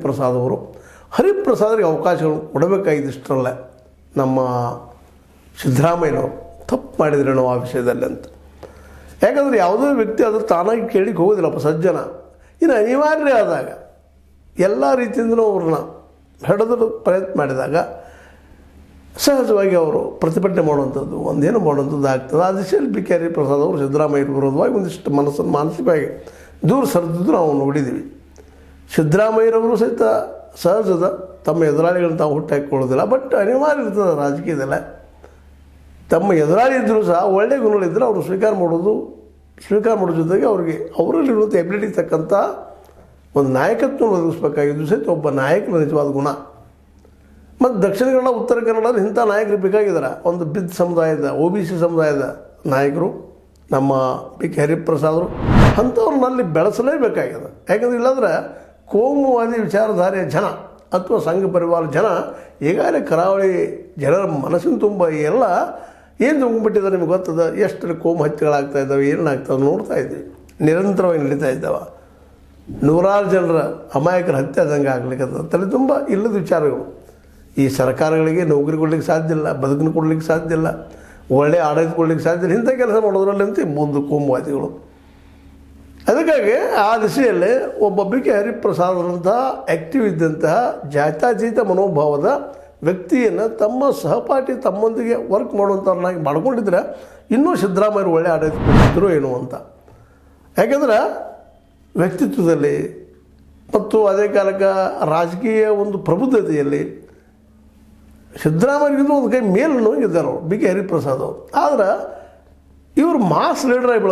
ಹರಿಪ್ರಸಾದ್ ಅವರು. ಹರಿಪ್ರಸಾದ್ರಿಗೆ ಅವಕಾಶಗಳು ಕೊಡಬೇಕಾಗಿದ್ದಿಷ್ಟರಲ್ಲ ನಮ್ಮ ಸಿದ್ದರಾಮಯ್ಯನವರು ತಪ್ಪು ಮಾಡಿದ್ರೇನೋ ಆ ವಿಷಯದಲ್ಲಿ ಅಂತ. ಯಾಕಂದರೆ ಯಾವುದೇ ವ್ಯಕ್ತಿ ಅದು ತಾನಾಗಿ ಕೇಳಿಕ್ಕೆ ಹೋಗೋದಿಲ್ಲಪ್ಪ ಸಜ್ಜನ. ಇನ್ನು ಅನಿವಾರ್ಯ ಆದಾಗ ಎಲ್ಲ ರೀತಿಯಿಂದಲೂ ಅವ್ರನ್ನ ಹಿಡಿದು ಪ್ರಯತ್ನ ಮಾಡಿದಾಗ ಸಹಜವಾಗಿ ಅವರು ಪ್ರತಿಭಟನೆ ಮಾಡುವಂಥದ್ದು ಒಂದೇನು ಮಾಡುವಂಥದ್ದು ಆಗ್ತದೆ. ಆ ದಿಶೆಯಲ್ಲಿ ಬಿ ಕೆ ಹರಿಪ್ರಸಾದ್ ಅವರು ಸಿದ್ದರಾಮಯ್ಯ ವಿರೋಧವಾಗಿ ಒಂದಿಷ್ಟು ಮನಸ್ಸನ್ನು ಮಾನಸಿಕವಾಗಿ ದೂರ ಸರಿದಿದ್ದು ನಾವು ನೋಡಿದ್ದೀವಿ. ಸಿದ್ದರಾಮಯ್ಯರವರು ಸಹಿತ ಸಹಜದ ತಮ್ಮ ಎದುರಾಳಿಗಳನ್ನ ತಾವು ಹುಟ್ಟಾಕೊಳ್ಳೋದಿಲ್ಲ. ಬಟ್ ಅನಿವಾರ್ಯ ಇರ್ತದೆ ರಾಜಕೀಯದಲ್ಲ. ತಮ್ಮ ಎದುರಾಳಿ ಇದ್ದರೂ ಸಹ ಒಳ್ಳೆಯ ಗುಣಗಳಿದ್ದರೆ ಅವರು ಸ್ವೀಕಾರ ಮಾಡೋ ಜೊತೆಗೆ ಅವರಿಗೆ ಅವರಲ್ಲಿರುವಂಥ ಎಬಿಲಿಟಿ ತಕ್ಕಂಥ ಒಂದು ನಾಯಕತ್ವ ಒದಗಿಸ್ಬೇಕಾಗಿದ್ದು ಸಹಿತ ಒಬ್ಬ ನಾಯಕನ ನಿಜವಾದ ಗುಣ. ಮತ್ತು ದಕ್ಷಿಣ ಕನ್ನಡ ಉತ್ತರ ಕನ್ನಡದಲ್ಲಿ ಇಂಥ ನಾಯಕರು ಬೇಕಾಗಿದ್ದಾರೆ. ಒಂದು ಬಿದ್ದ ಸಮುದಾಯದ OBC ಸಮುದಾಯದ ನಾಯಕರು ನಮ್ಮ ಬಿ ಕೆ ಹರಿಪ್ರಸಾದರು ಅಂಥವ್ರನ್ನಲ್ಲಿ ಬೆಳೆಸಲೇಬೇಕಾಗಿದೆ. ಯಾಕಂದರೆ ಇಲ್ಲಾಂದ್ರೆ ಕೋಮುವಾದಿ ವಿಚಾರಧಾರೆಯ ಜನ ಅಥವಾ ಸಂಘ ಪರಿವಾರ ಜನ ಈಗಾಗಲೇ ಕರಾವಳಿ ಜನರ ಮನಸ್ಸಿನ ತುಂಬ ಎಲ್ಲ ಏನು ತುಂಬಿಬಿಟ್ಟಿದ್ದಾರೆ ನಿಮ್ಗೆ ಗೊತ್ತದ. ಎಷ್ಟು ಕೋಮು ಹತ್ಯೆಗಳಾಗ್ತಾ ಇದ್ದಾವೆ, ಏನಾಗ್ತವೆ ನೋಡ್ತಾ ಇದ್ದೀವಿ. ನಿರಂತರವಾಗಿ ನಡೀತಾ ಇದ್ದಾವೆ. ನೂರಾರು ಜನರ ಅಮಾಯಕರ ಹತ್ಯೆ ಆದಂಗೆ ಆಗ್ಲಿಕ್ಕೆ ತಲೆ ತುಂಬ ಇಲ್ಲದ ವಿಚಾರಗಳು. ಈ ಸರ್ಕಾರಗಳಿಗೆ ನೌಕರಿ ಕೊಡ್ಲಿಕ್ಕೆ ಸಾಧ್ಯ ಇಲ್ಲ, ಬದುಕನ್ನು ಕೊಡ್ಲಿಕ್ಕೆ ಸಾಧ್ಯ ಇಲ್ಲ, ಒಳ್ಳೆಯ ಆಡಳಿತ ಕೊಡ್ಲಿಕ್ಕೆ ಸಾಧ್ಯ ಇಲ್ಲ. ಇಂಥ ಕೆಲಸ ಮಾಡೋದ್ರಲ್ಲಂತೆ ಮುಂದೆ ಕೋಮುವಾದಿಗಳು. ಅದಕ್ಕಾಗಿ ಆ ದಿಶೆಯಲ್ಲಿ ಒಬ್ಬ ಬಿ ಕೆ ಹರಿಪ್ರಸಾದರಂತಹ ಆ್ಯಕ್ಟಿವ್ ಇದ್ದಂತಹ ಜಾತ್ಯತೀತ ಮನೋಭಾವದ ವ್ಯಕ್ತಿಯನ್ನು ತಮ್ಮ ಸಹಪಾಠಿ ತಮ್ಮೊಂದಿಗೆ ವರ್ಕ್ ಮಾಡುವಂಥವ್ರನ್ನಾಗಿ ಮಾಡ್ಕೊಂಡಿದ್ರೆ ಇನ್ನೂ ಸಿದ್ದರಾಮಯ್ಯರು ಒಳ್ಳೆಯ ಆಡಳಿತ ಕೊಟ್ಟಿದ್ದರು ಏನು ಅಂತ. ಯಾಕೆಂದ್ರೆ ವ್ಯಕ್ತಿತ್ವದಲ್ಲಿ ಮತ್ತು ಅದೇ ಕಾಲಕ್ಕೆ ರಾಜಕೀಯ ಒಂದು ಪ್ರಬುದ್ಧತೆಯಲ್ಲಿ ಸಿದ್ದರಾಮಯ್ಯಗಿಂತ ಒಂದು ಕೈ ಮೇಲನ್ನು ಇದ್ದಾರೆ ಅವರು ಬಿ ಕೆ ಹರಿಪ್ರಸಾದ್ ಅವರು. ಆದ್ರೆ ಇವರು ಮಾಸ್ ಲೀಡರ್ ಆಗಿ